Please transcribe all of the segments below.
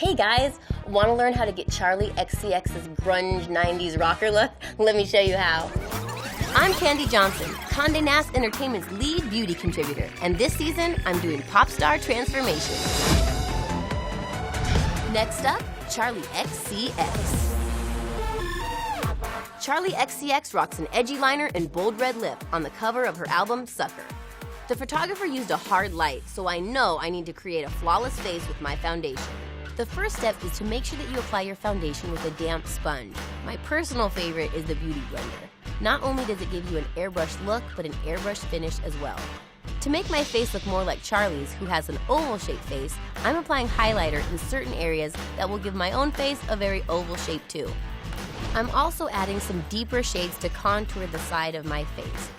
Hey guys, want to learn how to get Charli XCX's grunge 90s rocker look? Let me show you how. I'm Kandee Johnson, Condé Nast Entertainment's lead beauty contributor, and this season I'm doing pop star transformation. Next up, Charli XCX. Charli XCX rocks an edgy liner and bold red lip on the cover of her album, Sucker. The photographer used a hard light, so I know I need to create a flawless face with my foundation. The first step is to make sure that you apply your foundation with a damp sponge. My personal favorite is the Beauty Blender. Not only does it give you an airbrush look, but an airbrush finish as well. To make my face look more like Charli's, who has an oval-shaped face, I'm applying highlighter in certain areas that will give my own face a very oval shape too. I'm also adding some deeper shades to contour the side of my face.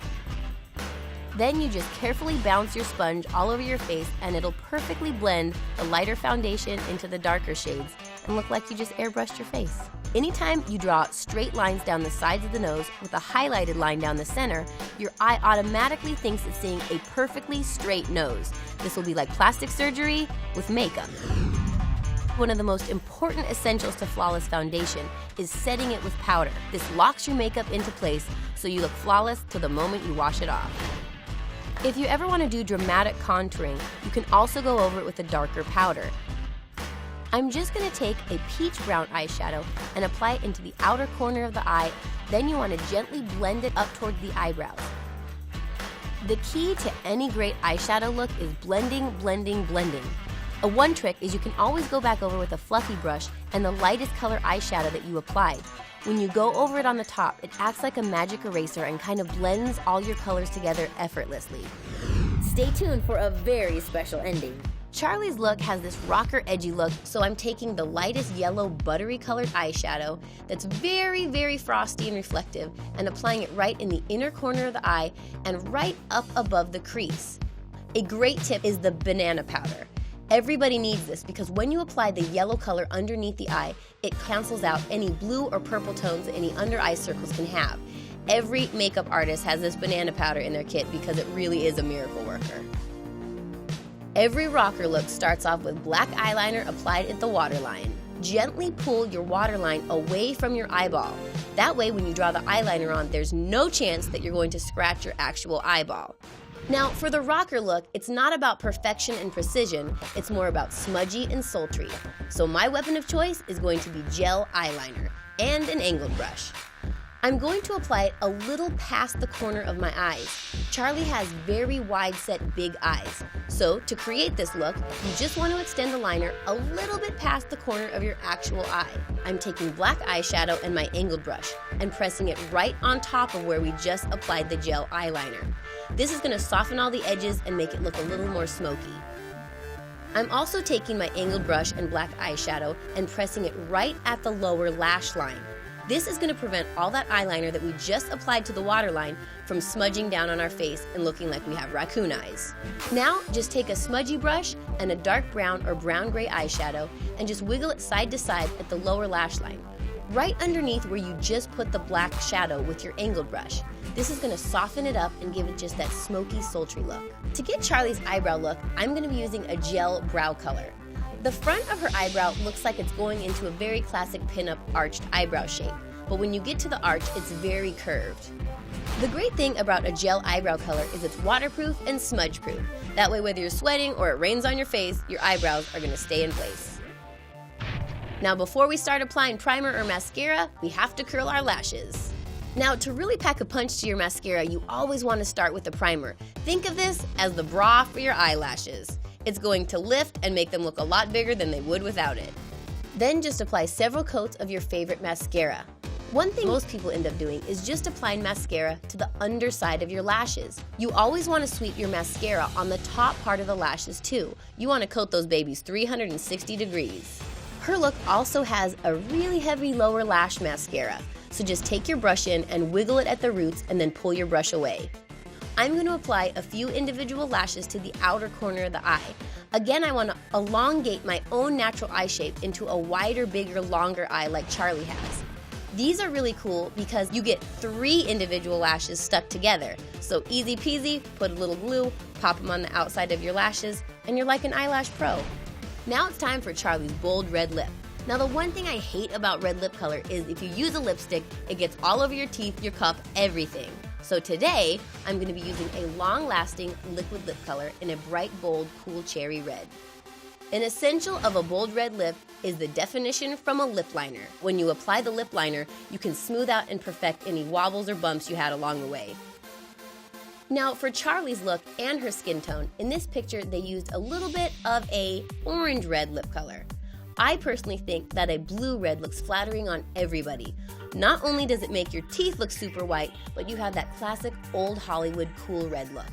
Then you just carefully bounce your sponge all over your face and it'll perfectly blend the lighter foundation into the darker shades and look like you just airbrushed your face. Anytime you draw straight lines down the sides of the nose with a highlighted line down the center, your eye automatically thinks it's seeing a perfectly straight nose. This will be like plastic surgery with makeup. One of the most important essentials to flawless foundation is setting it with powder. This locks your makeup into place so you look flawless till the moment you wash it off. If you ever want to do dramatic contouring, you can also go over it with a darker powder. I'm just going to take a peach brown eyeshadow and apply it into the outer corner of the eye. Then you want to gently blend it up towards the eyebrows. The key to any great eyeshadow look is blending, blending, blending. One trick is you can always go back over with a fluffy brush and the lightest color eyeshadow that you applied. When you go over it on the top, it acts like a magic eraser and kind of blends all your colors together effortlessly. Stay tuned for a very special ending. Charli's look has this rocker edgy look, so I'm taking the lightest yellow buttery colored eyeshadow that's very, very frosty and reflective and applying it right in the inner corner of the eye and right up above the crease. A great tip is the banana powder. Everybody needs this because when you apply the yellow color underneath the eye, it cancels out any blue or purple tones that any under eye circles can have. Every makeup artist has this banana powder in their kit because it really is a miracle worker. Every rocker look starts off with black eyeliner applied at the waterline. Gently pull your waterline away from your eyeball. That way when you draw the eyeliner on, there's no chance that you're going to scratch your actual eyeball. Now, for the rocker look, it's not about perfection and precision, it's more about smudgy and sultry. So my weapon of choice is going to be gel eyeliner and an angled brush. I'm going to apply it a little past the corner of my eyes. Charli has very wide-set big eyes. So to create this look, you just want to extend the liner a little bit past the corner of your actual eye. I'm taking black eyeshadow and my angled brush and pressing it right on top of where we just applied the gel eyeliner. This is going to soften all the edges and make it look a little more smoky. I'm also taking my angled brush and black eyeshadow and pressing it right at the lower lash line. This is going to prevent all that eyeliner that we just applied to the waterline from smudging down on our face and looking like we have raccoon eyes. Now, just take a smudgy brush and a dark brown or brown gray eyeshadow and just wiggle it side to side at the lower lash line, right underneath where you just put the black shadow with your angled brush. This is going to soften it up and give it just that smoky, sultry look. To get Charli's eyebrow look, I'm going to be using a gel brow color. The front of her eyebrow looks like it's going into a very classic pinup arched eyebrow shape, but when you get to the arch, it's very curved. The great thing about a gel eyebrow color is it's waterproof and smudge proof. That way whether you're sweating or it rains on your face, your eyebrows are going to stay in place. Now before we start applying primer or mascara, we have to curl our lashes. Now to really pack a punch to your mascara, you always want to start with a primer. Think of this as the bra for your eyelashes. It's going to lift and make them look a lot bigger than they would without it. Then just apply several coats of your favorite mascara. One thing most people end up doing is just applying mascara to the underside of your lashes. You always want to sweep your mascara on the top part of the lashes too. You want to coat those babies 360 degrees. Her look also has a really heavy lower lash mascara. So just take your brush in and wiggle it at the roots and then pull your brush away. I'm going to apply a few individual lashes to the outer corner of the eye. Again, I want to elongate my own natural eye shape into a wider, bigger, longer eye like Charli has. These are really cool because you get 3 individual lashes stuck together. So easy peasy, put a little glue, pop them on the outside of your lashes, and you're like an eyelash pro. Now it's time for Charli's bold red lip. Now the one thing I hate about red lip color is if you use a lipstick, it gets all over your teeth, your cup, everything. So today, I'm going to be using a long-lasting liquid lip color in a bright, bold, cool cherry red. An essential of a bold red lip is the definition from a lip liner. When you apply the lip liner, you can smooth out and perfect any wobbles or bumps you had along the way. Now for Charli's look and her skin tone, in this picture they used a little bit of a orange red lip color. I personally think that a blue red looks flattering on everybody. Not only does it make your teeth look super white, but you have that classic old Hollywood cool red look.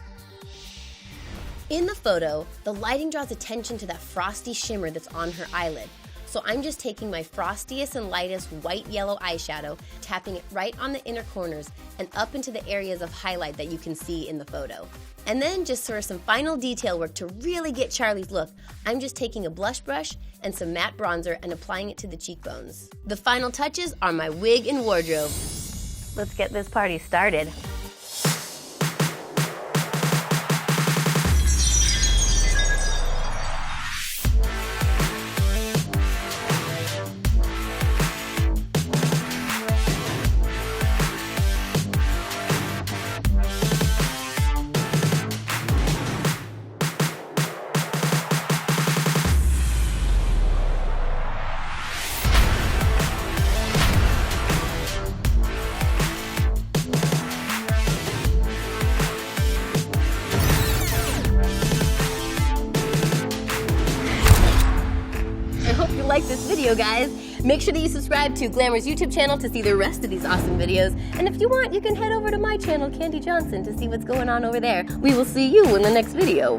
In the photo, the lighting draws attention to that frosty shimmer that's on her eyelid. So I'm just taking my frostiest and lightest white-yellow eyeshadow, tapping it right on the inner corners and up into the areas of highlight that you can see in the photo. And then just for some final detail work to really get Charli's look, I'm just taking a blush brush and some matte bronzer and applying it to the cheekbones. The final touches are my wig and wardrobe. Let's get this party started. Like this video, guys. Make sure that you subscribe to Glamour's YouTube channel to see the rest of these awesome videos. And if you want, you can head over to my channel, Kandee Johnson, to see what's going on over there. We will see you in the next video.